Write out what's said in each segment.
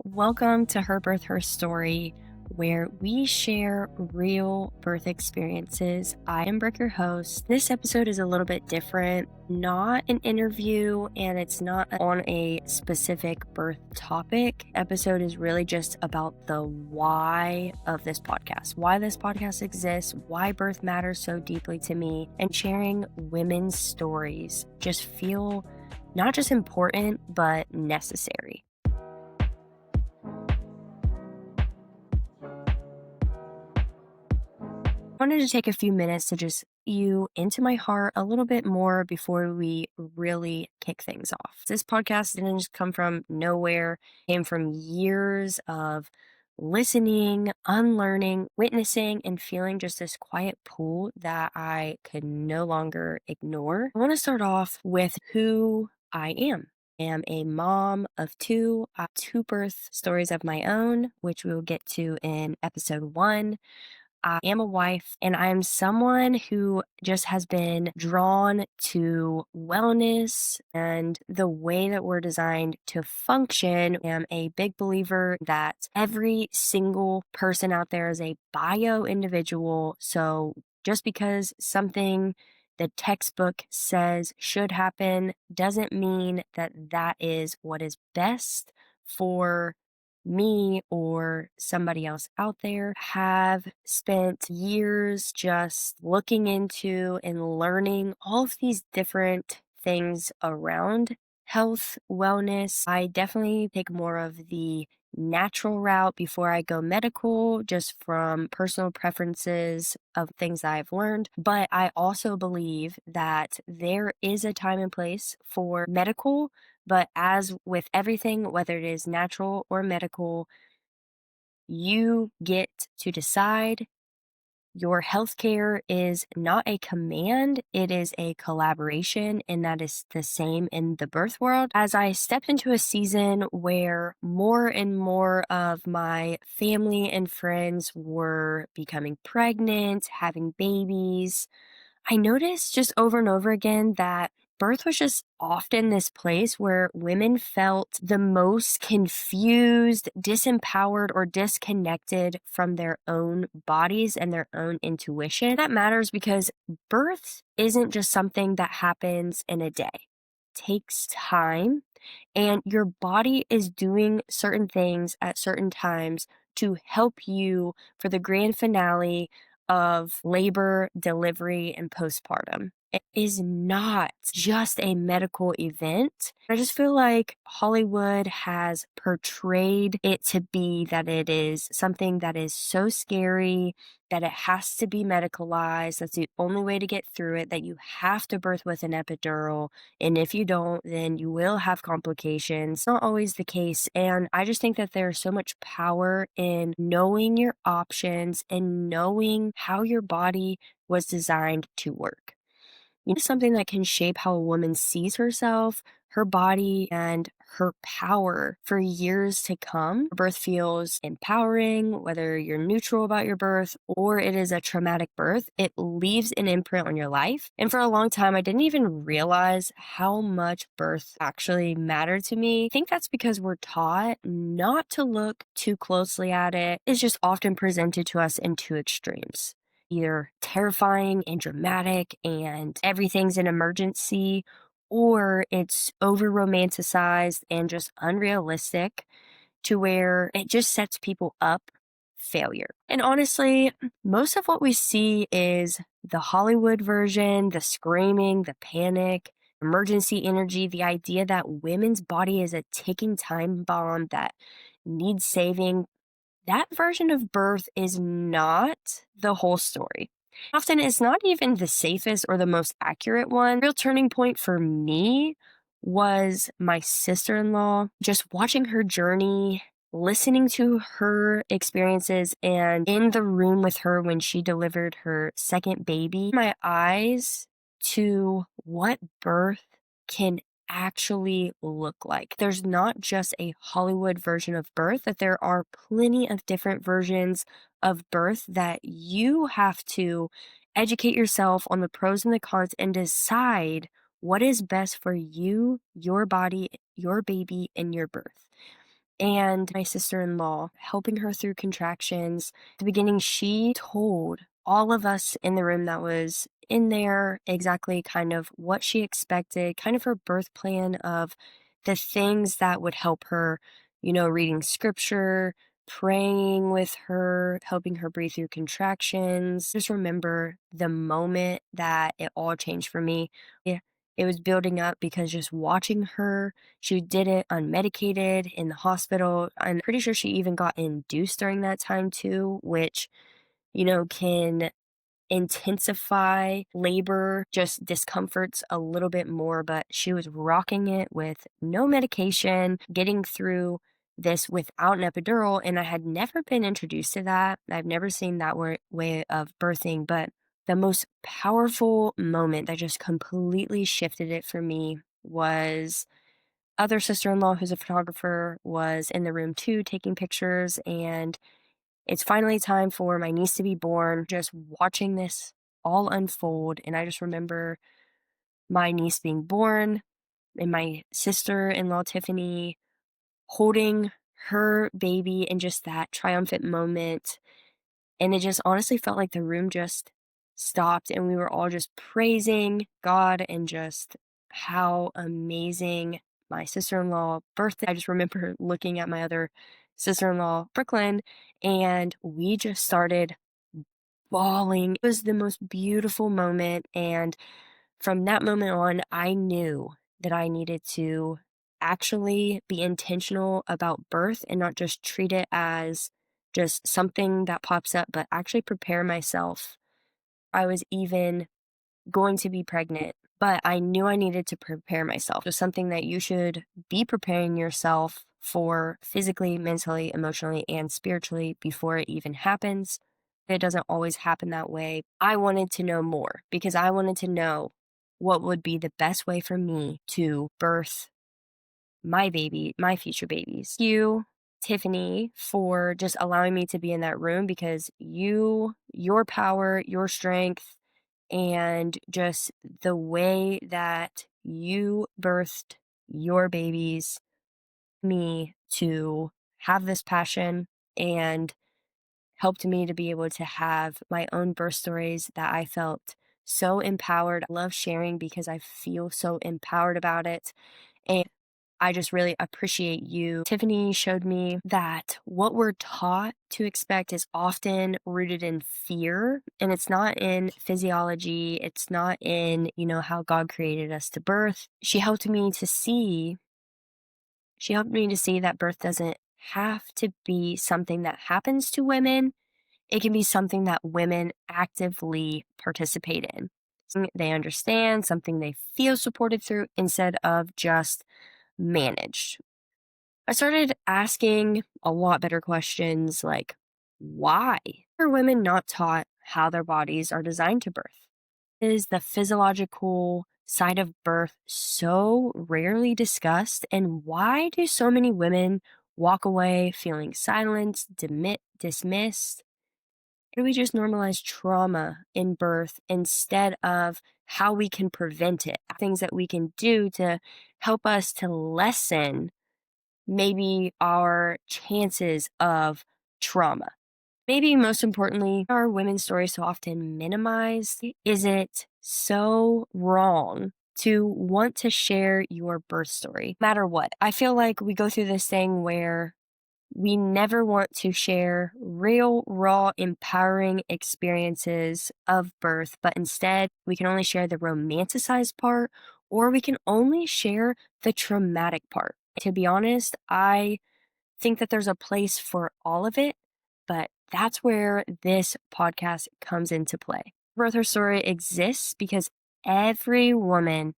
Welcome to Her Birth, Her Story, where we share real birth experiences. I am Brooke, your host. This episode is a little bit different, not an interview, and it's not on a specific birth topic. Episode is really just about the why of this podcast, why this podcast exists, why birth matters so deeply to me, and sharing women's stories just feel not just important, but necessary. Wanted to take a few minutes to just you into my heart a little bit more before we really kick things off. This podcast didn't just come from nowhere, it came from years of listening, unlearning, witnessing, and feeling just this quiet pull that I could no longer ignore. I want to start off with who I am. I am a mom of two. I have two birth stories of my own, which we will get to in episode 1. I am a wife and I'm someone who just has been drawn to wellness and the way that we're designed to function. I am a big believer that every single person out there is a bio individual. So just because something the textbook says should happen doesn't mean that that is what is best for me or somebody else out there. Have spent years just looking into and learning all of these different things around health, wellness. I definitely take more of the natural route before I go medical, just from personal preferences of things that I've learned. But I also believe that there is a time and place for medical, but as with everything, whether it is natural or medical, you get to decide. Your healthcare is not a command, it is a collaboration, and that is the same in the birth world. As I stepped into a season where more and more of my family and friends were becoming pregnant, having babies, I noticed just over and over again that birth was just often this place where women felt the most confused, disempowered, or disconnected from their own bodies and their own intuition. That matters because birth isn't just something that happens in a day. It takes time, and your body is doing certain things at certain times to help you for the grand finale of labor, delivery, and postpartum. It is not just a medical event. I just feel like Hollywood has portrayed it to be that it is something that is so scary, that it has to be medicalized. That's the only way to get through it, that you have to birth with an epidural. And if you don't, then you will have complications. Not always the case. And I just think that there's so much power in knowing your options and knowing how your body was designed to work. Something that can shape how a woman sees herself, her body, and her power for years to come. Birth feels empowering, whether you're neutral about your birth or it is a traumatic birth, it leaves an imprint on your life. And for a long time, I didn't even realize how much birth actually mattered to me. I think that's because we're taught not to look too closely at it. It's just often presented to us in two extremes, either terrifying and dramatic and everything's an emergency, or it's over romanticized and just unrealistic to where it just sets people up failure. And honestly, most of what we see is the Hollywood version, the screaming, the panic, emergency energy, the idea that women's body is a ticking time bomb that needs saving. That version of birth is not the whole story. Often it's not even the safest or the most accurate one. Real turning point for me was my sister-in-law, just watching her journey, listening to her experiences, and in the room with her when she delivered her second baby. My eyes to what birth can actually look like. There's not just a Hollywood version of birth, that there are plenty of different versions of birth that you have to educate yourself on the pros and the cons and decide what is best for you, your body, your baby, and your birth. and my sister-in-law helping her through contractions. At the beginning, she told all of us in the room that was in there exactly kind of what she expected, kind of her birth plan of the things that would help her, reading scripture, praying with her, helping her breathe through contractions. Just remember the moment that it all changed for me. Yeah, it was building up because just watching her, she did it unmedicated in the hospital. I'm pretty sure she even got induced during that time too, which, can intensify labor, just discomforts a little bit more, but she was rocking it with no medication, getting through this without an epidural. And I had never been introduced to that. I've never seen that way of birthing, but the most powerful moment that just completely shifted it for me was other sister-in-law who's a photographer was in the room too taking pictures, and it's finally time for my niece to be born, just watching this all unfold. And I just remember my niece being born and my sister in law, Tiffany, holding her baby and just that triumphant moment. And it just honestly felt like the room just stopped and we were all just praising God and just how amazing my sister in law birthday. I just remember looking at my other sister in law, Brooklyn, and we just started bawling. It was the most beautiful moment. And from that moment on, I knew that I needed to actually be intentional about birth and not just treat it as just something that pops up, but actually prepare myself. I was even going to be pregnant, but I knew I needed to prepare myself. It was something that you should be preparing yourself for physically, mentally, emotionally, and spiritually before it even happens. It doesn't always happen that way. I wanted to know more because I wanted to know what would be the best way for me to birth my baby, my future babies. You, Tiffany, for just allowing me to be in that room because your power, your strength, and just the way that you birthed your babies, me to have this passion and helped me to be able to have my own birth stories that I felt so empowered. I love sharing because I feel so empowered about it. And I just really appreciate you. Tiffany showed me that what we're taught to expect is often rooted in fear, and it's not in physiology. It's not in, how God created us to birth. She helped me to see that birth doesn't have to be something that happens to women. It can be something that women actively participate in. Something they understand, something they feel supported through instead of just managed. I started asking a lot better questions like, why are women not taught how their bodies are designed to birth? Is the physiological side of birth so rarely discussed? And why do so many women walk away feeling silenced, dismissed? Do we just normalize trauma in birth instead of how we can prevent it? Things that we can do to help us to lessen maybe our chances of trauma. Maybe most importantly, are women's stories so often minimized? Is it so wrong to want to share your birth story, no matter what? I feel like we go through this thing where we never want to share real, raw, empowering experiences of birth, but instead we can only share the romanticized part or we can only share the traumatic part. To be honest, I think that there's a place for all of it, but that's where this podcast comes into play. Birth Her Story exists because every woman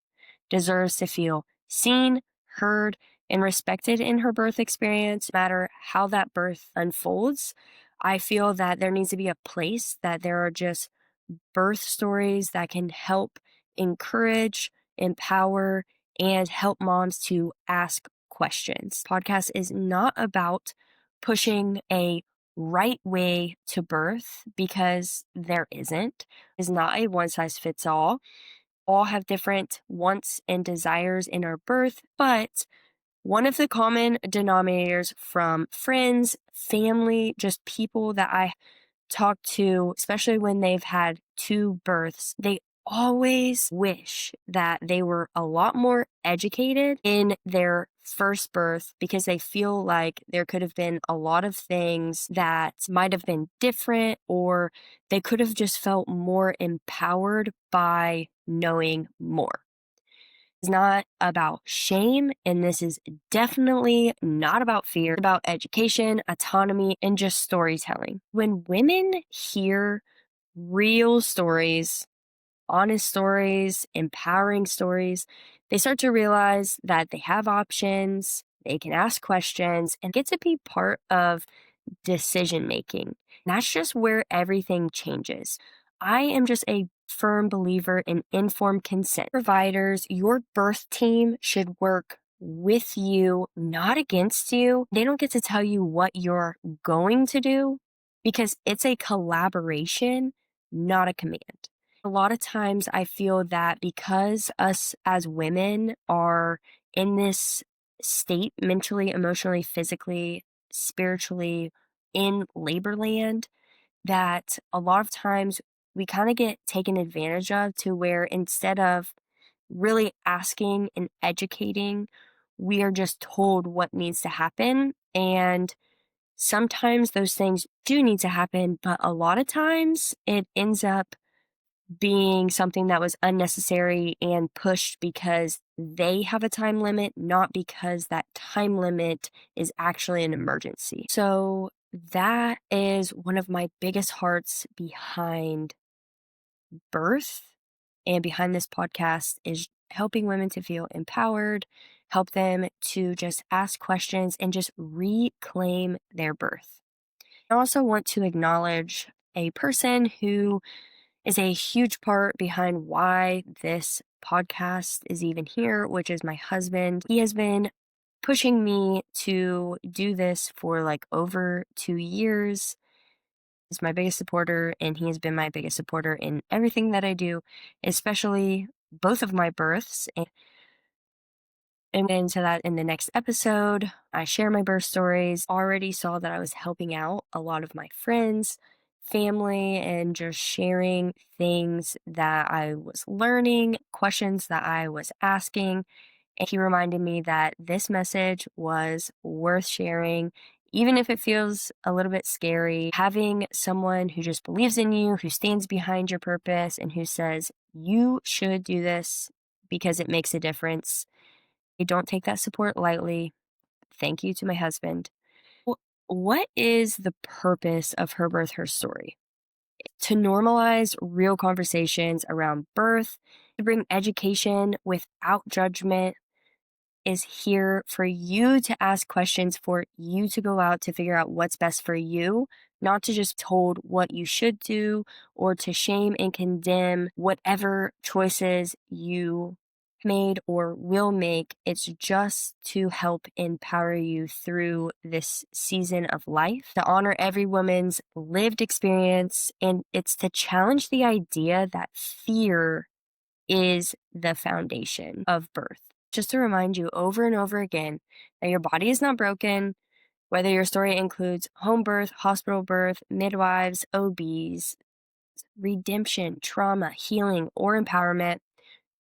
deserves to feel seen, heard, and respected in her birth experience, no matter how that birth unfolds. I feel that there needs to be a place that there are just birth stories that can help encourage, empower, and help moms to ask questions. Podcast is not about pushing a right way to birth because there isn't. It's not a one size fits all have different wants and desires in our birth, but One of the common denominators from friends, family, just people that I talk to, especially when they've had two births, they always wish that they were a lot more educated in their first birth because they feel like there could have been a lot of things that might have been different, or they could have just felt more empowered by knowing more. It's not about shame, and this is definitely not about fear. It's about education, autonomy, and just storytelling. When women hear real stories, honest stories, empowering stories, they start to realize that they have options, they can ask questions, and get to be part of decision making. That's just where everything changes. I am just a firm believer in informed consent. Providers, your birth team should work with you, not against you. They don't get to tell you what you're going to do because it's a collaboration, not a command. A lot of times I feel that because us as women are in this state mentally, emotionally, physically, spiritually, in labor land, that a lot of times we kind of get taken advantage of, to where instead of really asking and educating, we are just told what needs to happen. And sometimes those things do need to happen, but a lot of times it ends up being something that was unnecessary and pushed because they have a time limit, not because that time limit is actually an emergency. So that is one of my biggest hearts behind birth and behind this podcast, is helping women to feel empowered, help them to just ask questions and just reclaim their birth. I also want to acknowledge a person who is a huge part behind why this podcast is even here, which is my husband. He has been pushing me to do this for like over 2 years. He's my biggest supporter, and he has been my biggest supporter in everything that I do, especially both of my births. And into that in the next episode. I share my birth stories. Already saw that I was helping out a lot of my friends, family, and just sharing things that I was learning, questions that I was asking. And he reminded me that this message was worth sharing, even if it feels a little bit scary. Having someone who just believes in you, who stands behind your purpose, and who says, you should do this because it makes a difference. I don't take that support lightly. Thank you to my husband. What is the purpose of Her Birth, Her Story? To normalize real conversations around birth, to bring education without judgment, is here for you to ask questions, for you to go out to figure out what's best for you, not to just told what you should do or to shame and condemn whatever choices you made or will make. It's just to help empower you through this season of life, to honor every woman's lived experience, and it's to challenge the idea that fear is the foundation of birth. Just to remind you over and over again that your body is not broken, whether your story includes home birth, hospital birth, midwives, OBs, redemption, trauma, healing, or empowerment.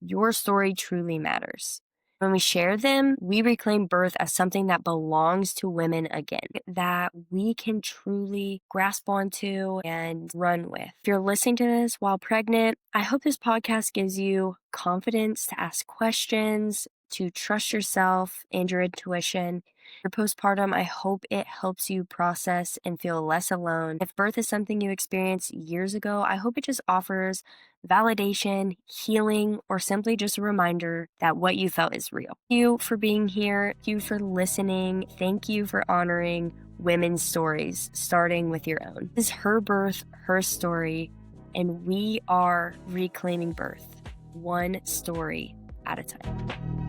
Your story truly matters. When we share them, we reclaim birth as something that belongs to women again, that we can truly grasp onto and run with. If you're listening to this while pregnant, I hope this podcast gives you confidence to ask questions, to trust yourself and your intuition. For postpartum, I hope it helps you process and feel less alone. If birth is something you experienced years ago, I hope it just offers validation, healing, or simply just a reminder that what you felt is real. Thank you for being here. Thank you for listening. Thank you for honoring women's stories, starting with your own. This is Her Birth, Her Story, and we are reclaiming birth, one story at a time.